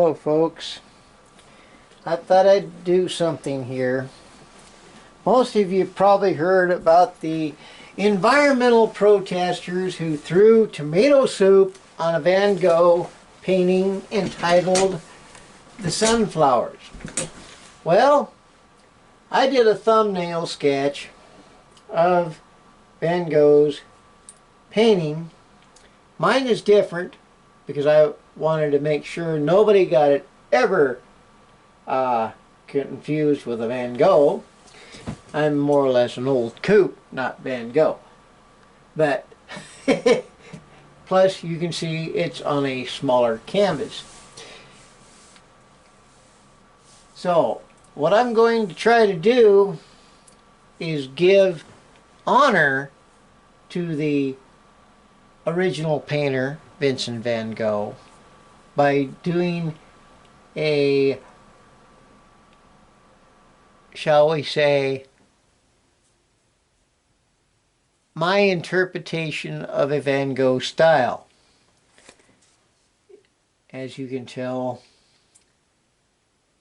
Hello folks. I thought I'd do something here. Most of you probably heard about the environmental protesters who threw tomato soup on a Van Gogh painting entitled The Sunflowers. Well, I did a thumbnail sketch of Van Gogh's painting. Mine is different because I wanted to make sure nobody got it ever confused with a Van Gogh. I'm more or less an old coot, not Van Gogh. But plus you can see it's on a smaller canvas. So what I'm going to try to do is give honor to the original painter, Vincent van Gogh, by doing a, shall we say, my interpretation of a Van Gogh style. As you can tell,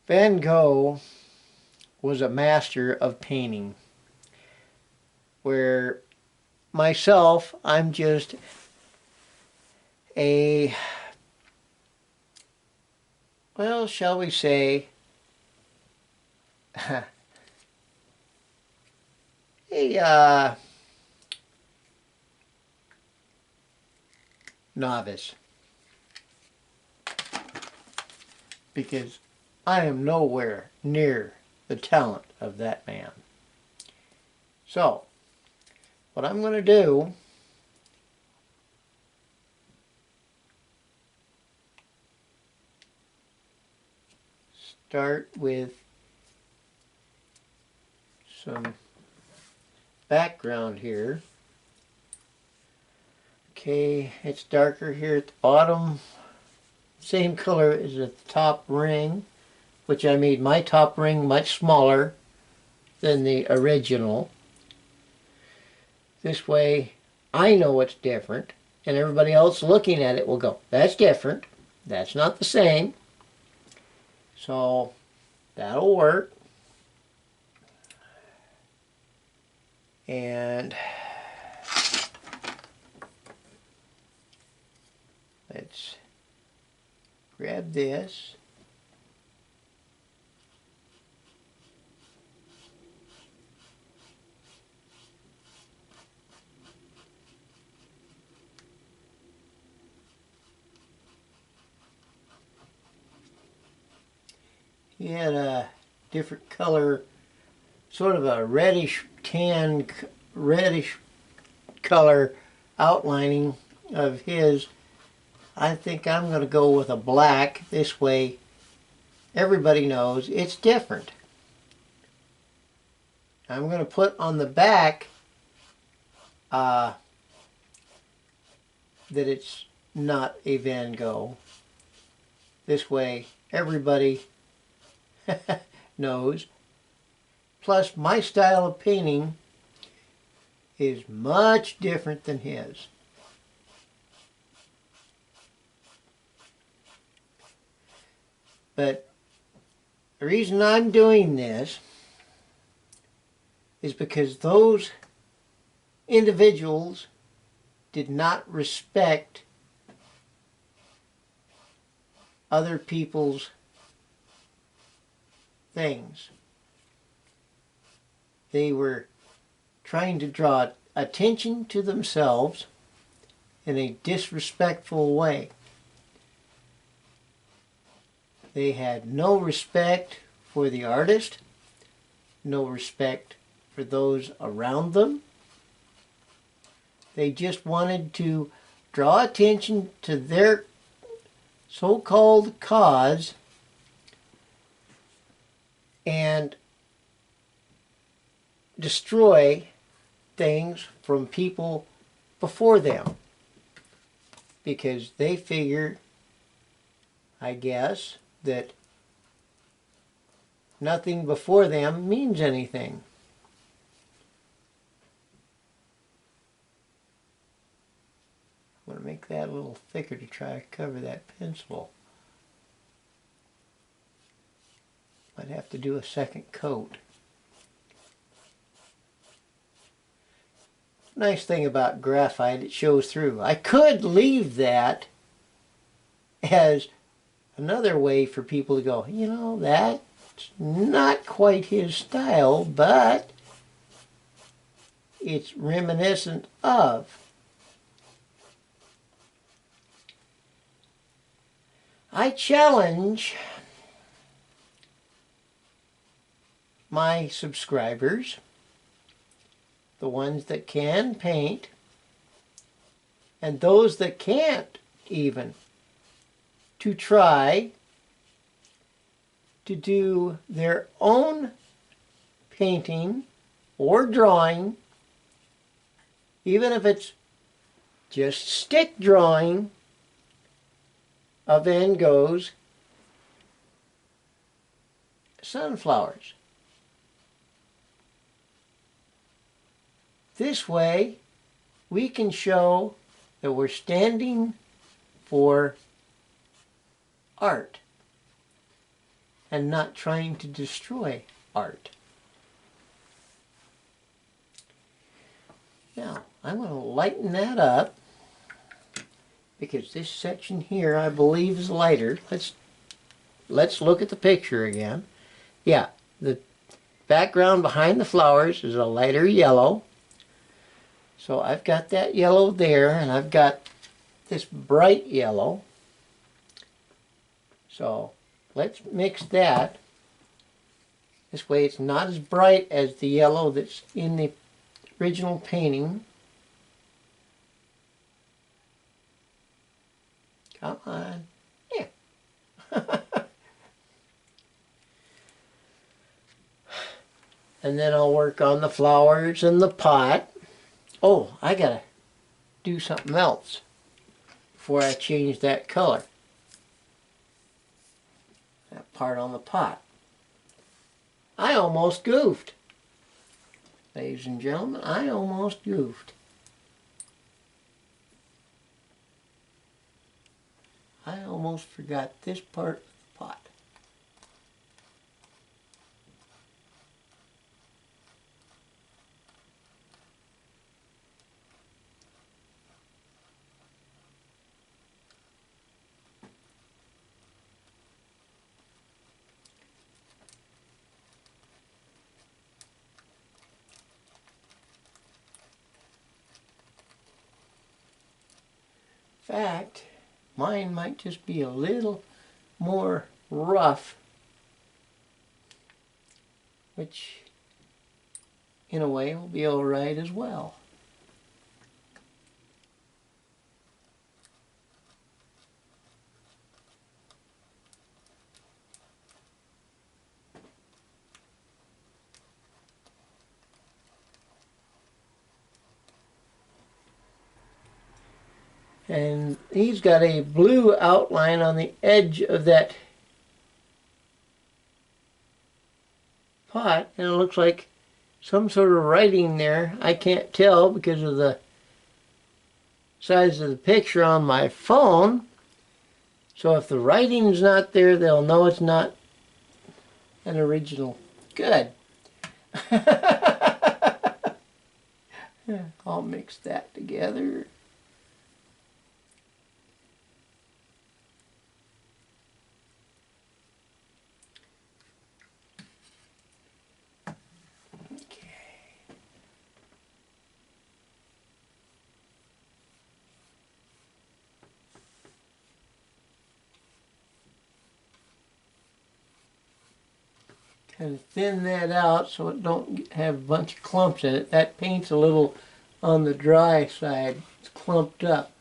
Van Gogh was a master of painting, where myself, I'm just a, well, shall we say, a novice, because I am nowhere near the talent of that man. So, what I'm going to do start with some background here. Okay, it's darker here at the bottom. Same color as the top ring, which I made my top ring much smaller than the original. This way I know it's different, and everybody else looking at it will go, that's different, that's not the same. So that'll work. And let's grab this. He had a different color, sort of a reddish tan, reddish color outlining of his. I think I'm going to go with a black. This way everybody knows it's different. I'm going to put on the back that it's not a Van Gogh. This way everybody knows. Plus, my style of painting is much different than his. But the reason I'm doing this is because those individuals did not respect other people's things. They were trying to draw attention to themselves in a disrespectful way. They had no respect for the artist, no respect for those around them. They just wanted to draw attention to their so-called cause and destroy things from people before them, because they figure, I guess, that nothing before them means anything. I'm going to make that a little thicker to try to cover that pencil. I'd have to do a second coat. Nice thing about graphite, it shows through. I could leave that as another way for people to go, you know, that's not quite his style, but it's reminiscent of. I challenge my subscribers, the ones that can paint, and those that can't even, to try to do their own painting or drawing, even if it's just stick drawing of Van Gogh's sunflowers. This way, we can show that we're standing for art and not trying to destroy art. Now, I'm going to lighten that up because this section here, I believe, is lighter. Let's look at the picture again. Yeah, the background behind the flowers is a lighter yellow. So I've got that yellow there, and I've got this bright yellow. So let's mix that. This way it's not as bright as the yellow that's in the original painting. Come on. Yeah. And then I'll work on the flowers and the pot. Oh, I gotta do something else before I change that color. That part on the pot. I almost goofed. Ladies and gentlemen, I almost goofed. I almost forgot this part of the pot. In fact, mine might just be a little more rough, which in a way will be all right as well. And he's got a blue outline on the edge of that pot, and it looks like some sort of writing there. I can't tell because of the size of the picture on my phone. So if the writing's not there, they'll know it's not an original. Good. I'll mix that together. Kind of thin that out so it don't have a bunch of clumps in it. That paint's a little on the dry side. It's clumped up.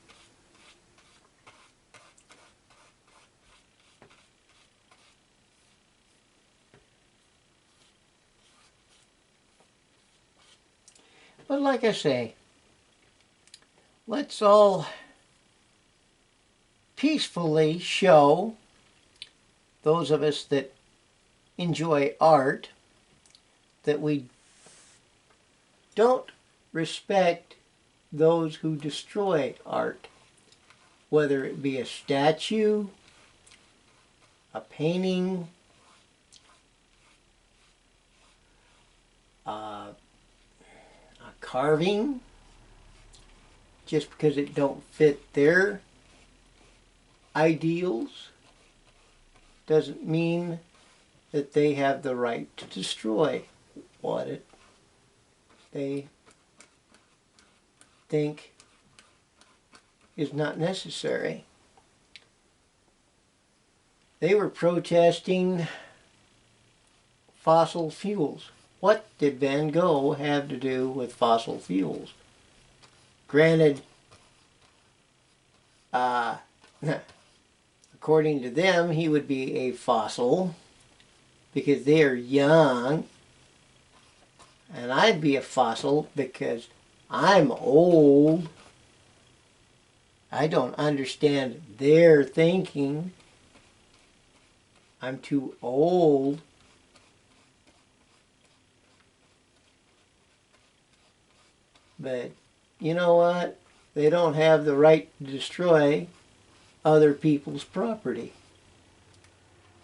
But like I say, let's all peacefully show those of us that enjoy art that we don't respect those who destroy art, whether it be a statue, a painting, carving, just because it don't fit their ideals, doesn't mean that they have the right to destroy what they think is not necessary. They were protesting fossil fuels. What did Van Gogh have to do with fossil fuels? Granted, according to them, he would be a fossil because they are young, and I'd be a fossil because I'm old. I don't understand their thinking. I'm too old. But you know what? They don't have the right to destroy other people's property.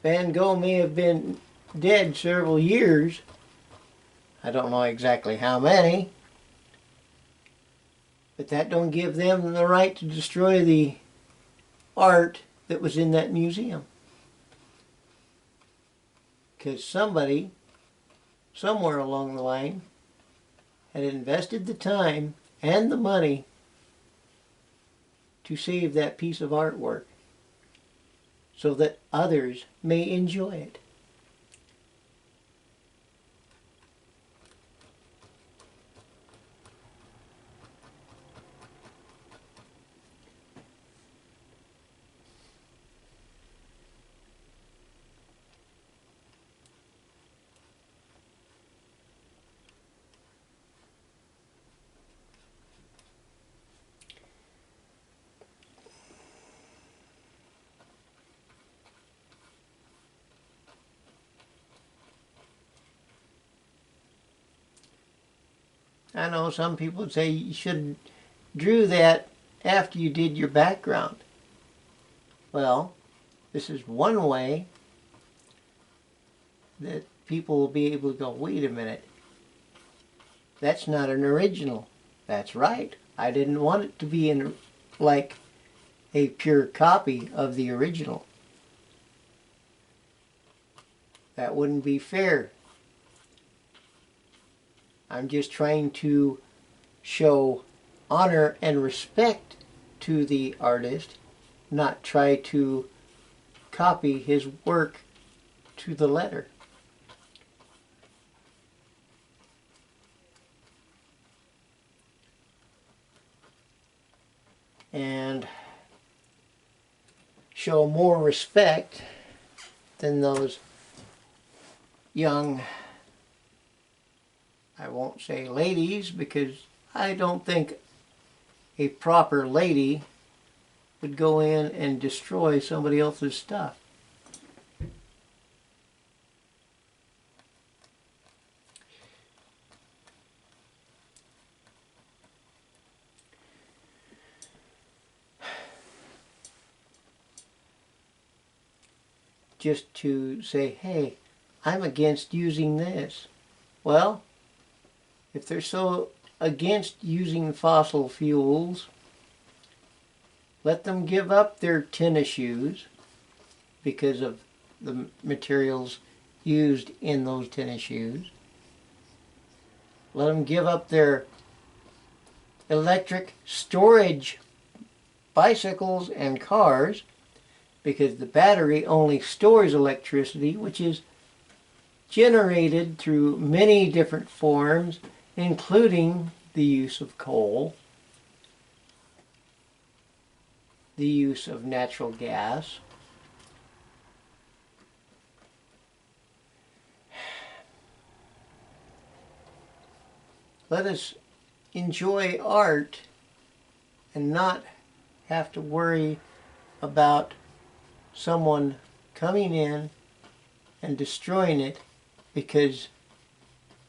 Van Gogh may have been dead several years. I don't know exactly how many. But that don't give them the right to destroy the art that was in that museum. Because somebody, somewhere along the line, had invested the time and the money to save that piece of artwork so that others may enjoy it. I know some people would say you should have drew that after you did your background. Well, this is one way that people will be able to go, wait a minute, that's not an original. That's right. I didn't want it to be like a pure copy of the original. That wouldn't be fair. I'm just trying to show honor and respect to the artist, not try to copy his work to the letter. And show more respect than those young, I won't say ladies, because I don't think a proper lady would go in and destroy somebody else's stuff. Just to say, hey, I'm against using this. Well, if they're so against using fossil fuels, let them give up their tennis shoes because of the materials used in those tennis shoes. Let them give up their electric storage bicycles and cars because the battery only stores electricity, which is generated through many different forms, including the use of coal, the use of natural gas. Let us enjoy art and not have to worry about someone coming in and destroying it because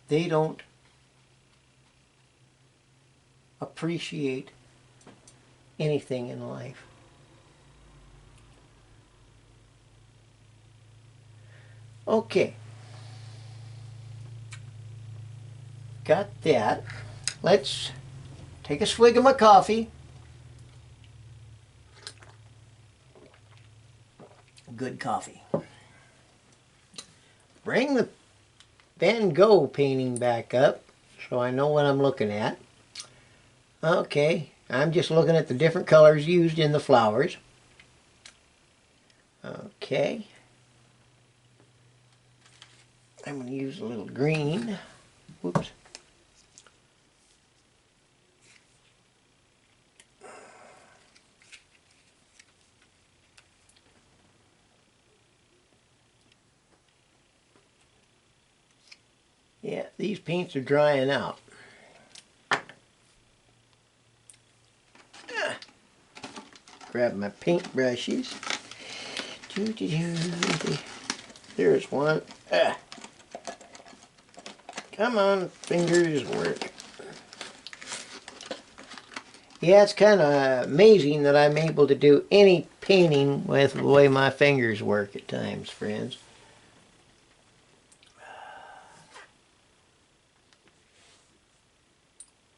they don't appreciate anything in life. Okay. Got that. let's take a swig of my coffee. Good coffee. Bring the Van Gogh painting back up so I know what I'm looking at. Okay, I'm just looking at the different colors used in the flowers. Okay. I'm going to use a little green. Whoops. Yeah, these paints are drying out. Grab my paint brushes. There's one. Come on, fingers work. Yeah, it's kind of amazing that I'm able to do any painting with the way my fingers work at times, friends.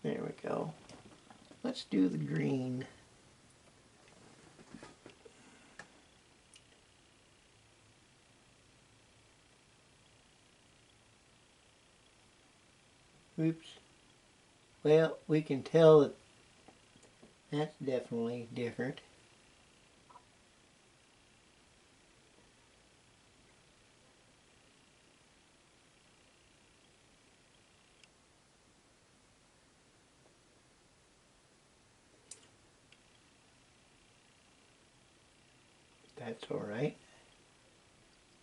There we go. Let's do the green. Oops. Well, we can tell that that's definitely different. That's all right.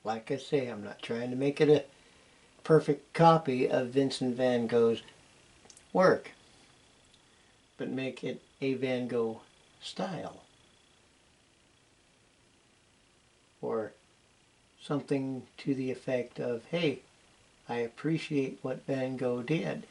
Like I say, I'm not trying to make it a perfect copy of Vincent van Gogh's work, but make it a Van Gogh style, or something to the effect of, hey, I appreciate what Van Gogh did.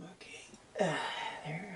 Okay, there.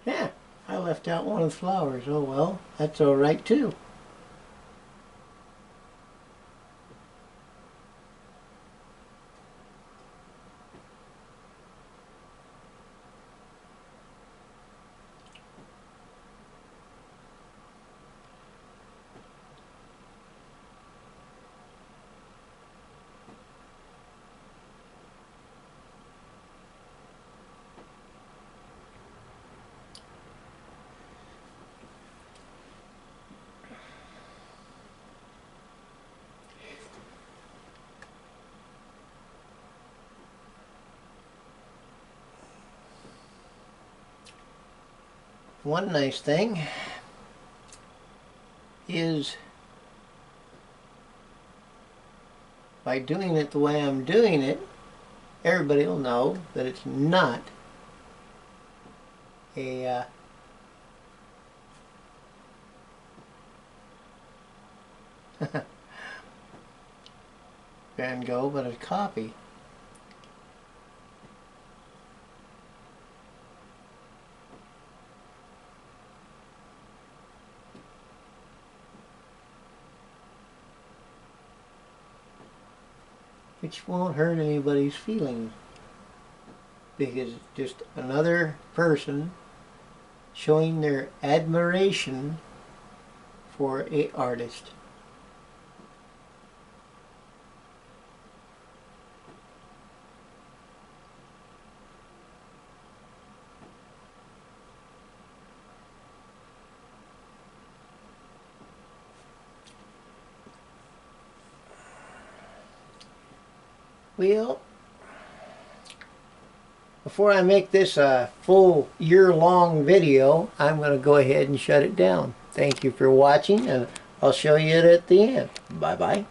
Yeah, I left out one of the flowers. Oh well, that's all right too. One nice thing is by doing it the way I'm doing it, everybody will know that it's not a Van Gogh, but a copy. which won't hurt anybody's feelings, because it's just another person showing their admiration for an artist. Well, before I make this a full year-long video, I'm going to go ahead and shut it down. Thank you for watching, and I'll show you it at the end. Bye-bye.